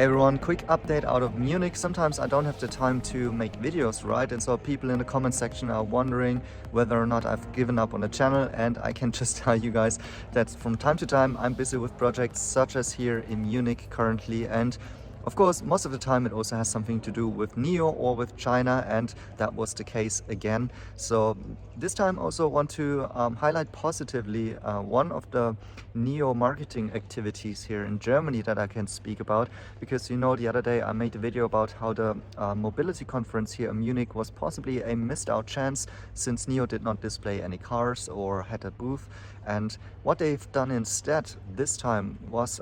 Hey everyone, quick update out of Munich. Sometimes I don't have the time to make videos, right? And so people in the comment section are wondering whether or not I've given up on the channel, and I can just tell you guys that from time to time I'm busy with projects such as here in Munich currently, and of course most of the time it also has something to do with Nio or with China, and that was the case again. So this time I also want to highlight positively one of the Nio marketing activities here in Germany that I can speak about, because you know the other day I made a video about how the mobility conference here in Munich was possibly a missed out chance since Nio did not display any cars or had a booth. And what they've done instead this time was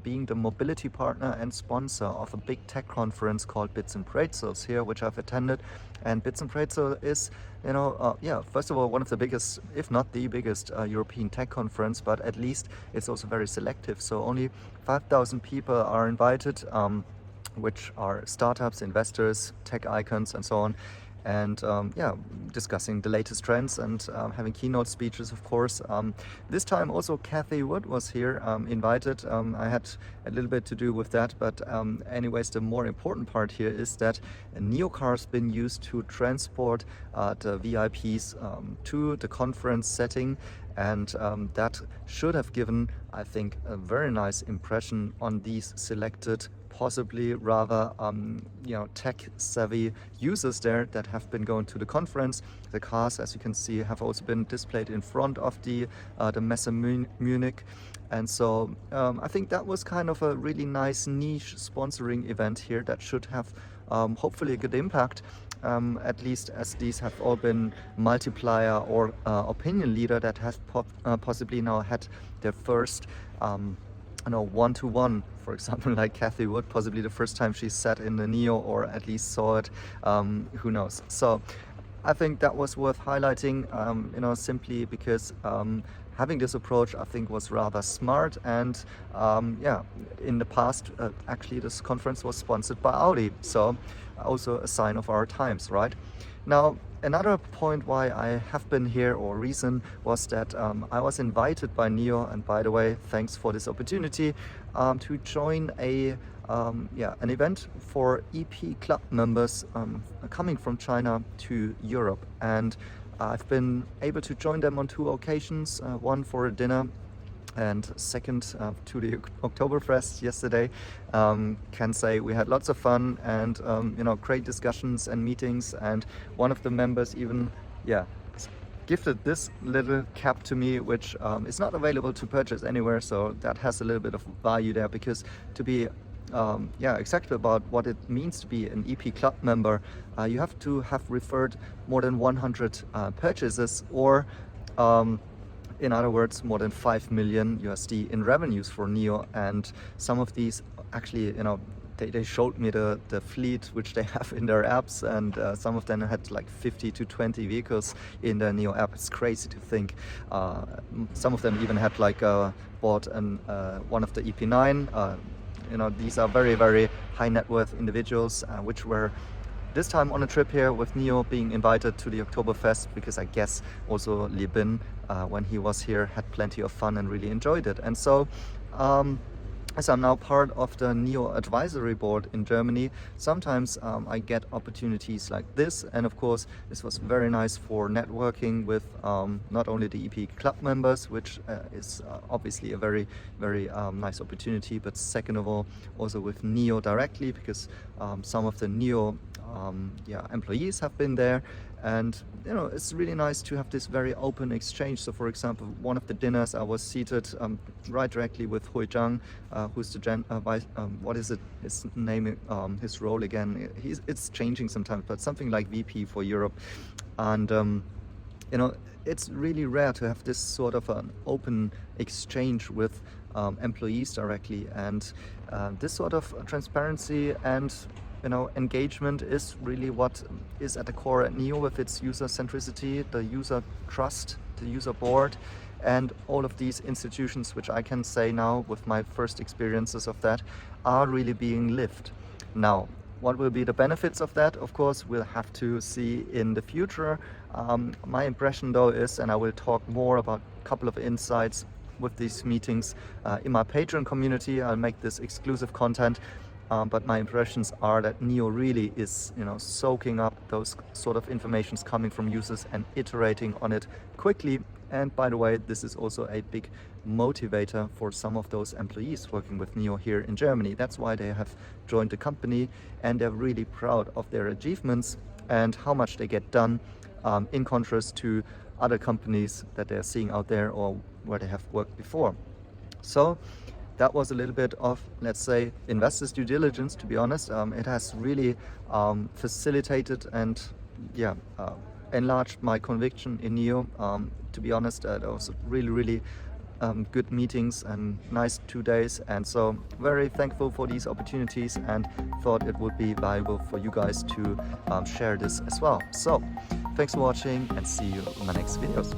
being the mobility partner and sponsor of a big tech conference called Bits Pretzels here, which I've attended. And Bits Pretzels is, first of all, one of the biggest, if not the biggest, European tech conference, but at least it's also very selective. So only 5,000 people are invited, which are startups, investors, tech icons, and so on. And discussing the latest trends and having keynote speeches, of course. This time also Cathie was here, invited. I had a little bit to do with that, but anyways, the more important part here is that a Nio car's been used to transport the VIPs to the conference setting, and that should have given, I think, a very nice impression on these selected, possibly rather tech-savvy users there that have been going to the conference. The cars, as you can see, have also been displayed in front of the Messe Munich. And so I think that was kind of a really nice niche sponsoring event here that should have hopefully a good impact, at least as these have all been multiplier or opinion leader that have possibly now had their first one-to-one, for example, like Cathie Wood, possibly the first time she sat in the Nio or at least saw it, who knows. So I think that was worth highlighting, simply because having this approach I think was rather smart. And in the past actually this conference was sponsored by Audi, so also a sign of our times, right? Now, another point why I have been here, or reason, was that I was invited by Nio, and by the way, thanks for this opportunity, to join an event for EP Club members coming from China to Europe. And I've been able to join them on 2 occasions, one for a dinner and second to the Oktoberfest yesterday. Can say we had lots of fun and great discussions and meetings, and one of the members even gifted this little cap to me, which is not available to purchase anywhere, so that has a little bit of value there, because to be exactly about what it means to be an EP Club member, you have to have referred more than 100 purchases, or in other words, more than 5 million USD in revenues for Nio. And some of these actually, they showed me the fleet which they have in their apps, and some of them had like 50 to 20 vehicles in their Nio app. It's crazy to think. Some of them even had like bought one of the EP9. These are very, very high net worth individuals, which were this time on a trip here with Nio, being invited to the Oktoberfest, because I guess also Li Bin, when he was here, had plenty of fun and really enjoyed it. And so as I'm now part of the Nio advisory board in Germany, sometimes I get opportunities like this, and of course this was very nice for networking with not only the EP Club members, which is obviously a very, very nice opportunity, but second of all also with Nio directly, because some of the Nio employees have been there. And it's really nice to have this very open exchange. So for example, one of the dinners I was seated right directly with Hui Zhang, who's the what is it, his name, his role again, it's changing sometimes, but something like VP for Europe. And it's really rare to have this sort of an open exchange with employees directly, and this sort of transparency and engagement is really what is at the core at Nio, with its user centricity, the user trust, the user board, and all of these institutions, which I can say now with my first experiences of that, are really being lived. Now, what will be the benefits of that? Of course, we'll have to see in the future. My impression though is, and I will talk more about a couple of insights with these meetings in my Patreon community, I'll make this exclusive content, but my impressions are that Nio really is, soaking up those sort of informations coming from users and iterating on it quickly. And by the way, this is also a big motivator for some of those employees working with Nio here in Germany. That's why they have joined the company, and they're really proud of their achievements and how much they get done, in contrast to other companies that they're seeing out there or where they have worked before. So that was a little bit of, let's say, investors' due diligence, to be honest. It has really facilitated and enlarged my conviction in Nio. To be honest, there was really good meetings and nice 2 days, and so very thankful for these opportunities, and thought it would be valuable for you guys to share this as well. So thanks for watching, and see you in my next videos.